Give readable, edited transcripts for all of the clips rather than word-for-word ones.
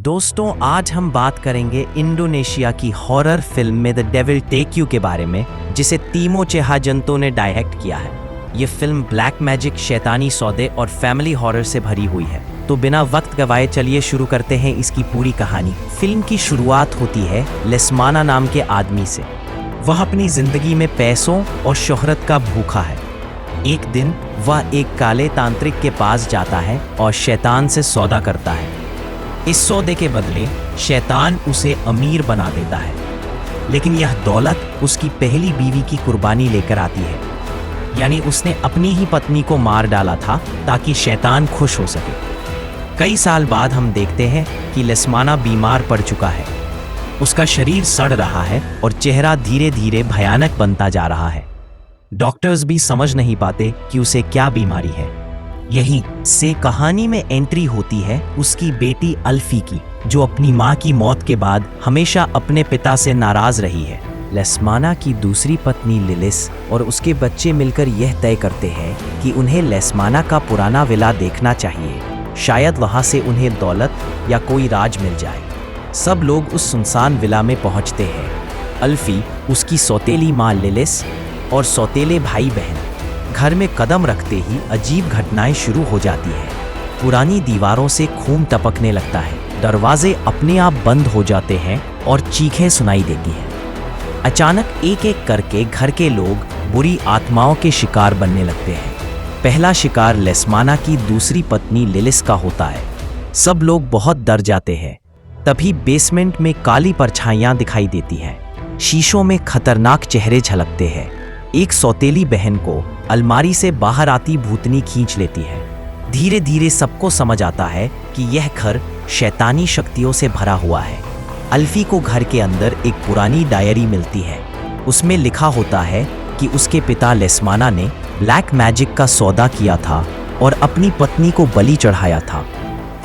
दोस्तों, आज हम बात करेंगे इंडोनेशिया की हॉरर फिल्म में द डेविल टेक यू के बारे में, जिसे तीमो चेहाजंतो ने डायरेक्ट किया है। ये फिल्म ब्लैक मैजिक, शैतानी सौदे और फैमिली हॉरर से भरी हुई है। तो बिना वक्त गवाए चलिए शुरू करते हैं इसकी पूरी कहानी। फिल्म की शुरुआत होती है लेस्माना नाम के आदमी से। वह अपनी जिंदगी में पैसों और शोहरत का भूखा है। एक दिन वह एक काले तांत्रिक के पास जाता है और शैतान से सौदा करता है। इस सौदे के बदले शैतान उसे अमीर बना देता है, लेकिन यह दौलत उसकी पहली बीवी की कुर्बानी लेकर आती है। यानी उसने अपनी ही पत्नी को मार डाला था ताकि शैतान खुश हो सके। कई साल बाद हम देखते हैं कि लेस्माना बीमार पड़ चुका है। उसका शरीर सड़ रहा है और चेहरा धीरे धीरे भयानक बनता जा रहा है। डॉक्टर्स भी समझ नहीं पाते कि उसे क्या बीमारी है। यहीं से कहानी में एंट्री होती है उसकी बेटी अल्फी की, जो अपनी मां की मौत के बाद हमेशा अपने पिता से नाराज रही है। लेस्माना की दूसरी पत्नी लिलिस और उसके बच्चे मिलकर यह तय करते हैं कि उन्हें लेस्माना का पुराना विला देखना चाहिए। शायद वहां से उन्हें दौलत या कोई राज मिल जाए। सब लोग उस सुनसान विला में पहुंचते हैं। अल्फी, उसकी सौतेली मां लिलिस और सौतेले भाई बहन। घर में कदम रखते ही अजीब घटनाएं शुरू हो जाती हैं। पुरानी दीवारों से खून टपकने लगता है, दरवाजे अपने आप बंद हो जाते हैं और चीखें सुनाई देती हैं। अचानक एक एक करके घर के लोग बुरी आत्माओं के शिकार बनने लगते हैं। पहला शिकार लेस्माना की दूसरी पत्नी लिलिस का होता है। सब लोग बहुत डर जाते हैं। तभी बेसमेंट में काली परछाइयां दिखाई देती हैं। शीशों में खतरनाक चेहरे झलकते हैं। एक सौतेली बहन को अलमारी से बाहर आती भूतनी खींच लेती है। धीरे धीरे सबको समझ आता है कि यह घर शैतानी शक्तियों से भरा हुआ है। अल्फी को घर के अंदर एक पुरानी डायरी मिलती है। उसमें लिखा होता है कि उसके पिता लेस्माना ने ब्लैक मैजिक का सौदा किया था और अपनी पत्नी को बलि चढ़ाया था।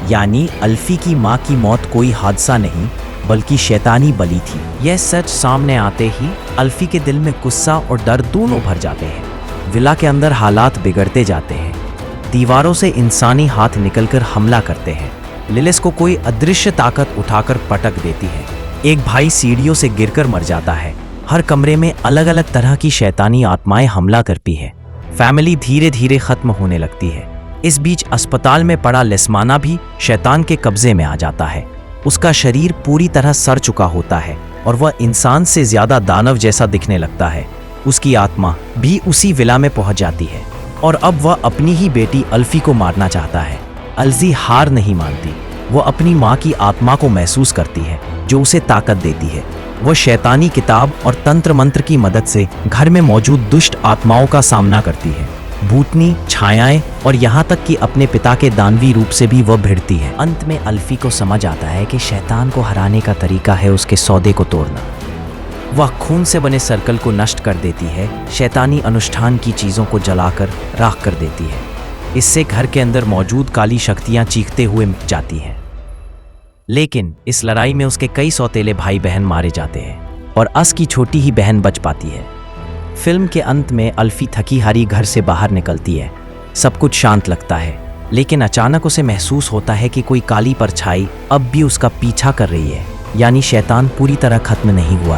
यानी अल्फी की मां की मौत कोई हादसा नहीं, बल्कि शैतानी बलि थी। यह सच सामने आते ही अल्फी के दिल में गुस्सा और डर दोनों भर जाते हैं। विला के अंदर हालात बिगड़ते जाते हैं। दीवारों से इंसानी हाथ निकलकर हमला करते हैं। लिलिस को कोई अदृश्य ताकत उठाकर पटक देती है। एक भाई सीढ़ियों से गिरकर मर जाता है। हर कमरे में अलग अलग तरह की शैतानी आत्माएं हमला करती है। फैमिली धीरे धीरे खत्म होने लगती है। इस बीच अस्पताल में पड़ा लेस्माना भी शैतान के कब्जे में आ जाता है। उसका शरीर पूरी तरह सड़ चुका होता है और वह इंसान से ज्यादा दानव जैसा दिखने लगता है। उसकी आत्मा भी उसी विला में पहुंच जाती है और अब वह अपनी ही बेटी अल्फी को मारना चाहता है। अल्फी हार नहीं मानती। वह अपनी मां की आत्मा को महसूस करती है, जो उसे ताकत देती है। वह शैतानी किताब और तंत्र मंत्र की मदद से घर में मौजूद दुष्ट आत्माओं का सामना करती है। भूतनी, छायाएं और यहाँ तक कि अपने पिता के दानवी रूप से भी वह भिड़ती है। अंत में अल्फी को समझ आता है कि शैतान को हराने का तरीका है उसके सौदे को तोड़ना। वह खून से बने सर्कल को नष्ट कर देती है, शैतानी अनुष्ठान की चीजों को जलाकर राख कर देती है। इससे घर के अंदर मौजूद काली शक्तियां चीखते हुए मिट जाती हैं। लेकिन इस लड़ाई में उसके कई सौतेले भाई बहन मारे जाते हैं और अस की छोटी ही बहन बच पाती है। फिल्म के अंत में अल्फी थकी हारी घर से बाहर निकलती है। सब कुछ शांत लगता है, लेकिन अचानक उसे महसूस होता है कि कोई काली परछाई अब भी उसका पीछा कर रही है। यानी शैतान पूरी तरह खत्म नहीं हुआ।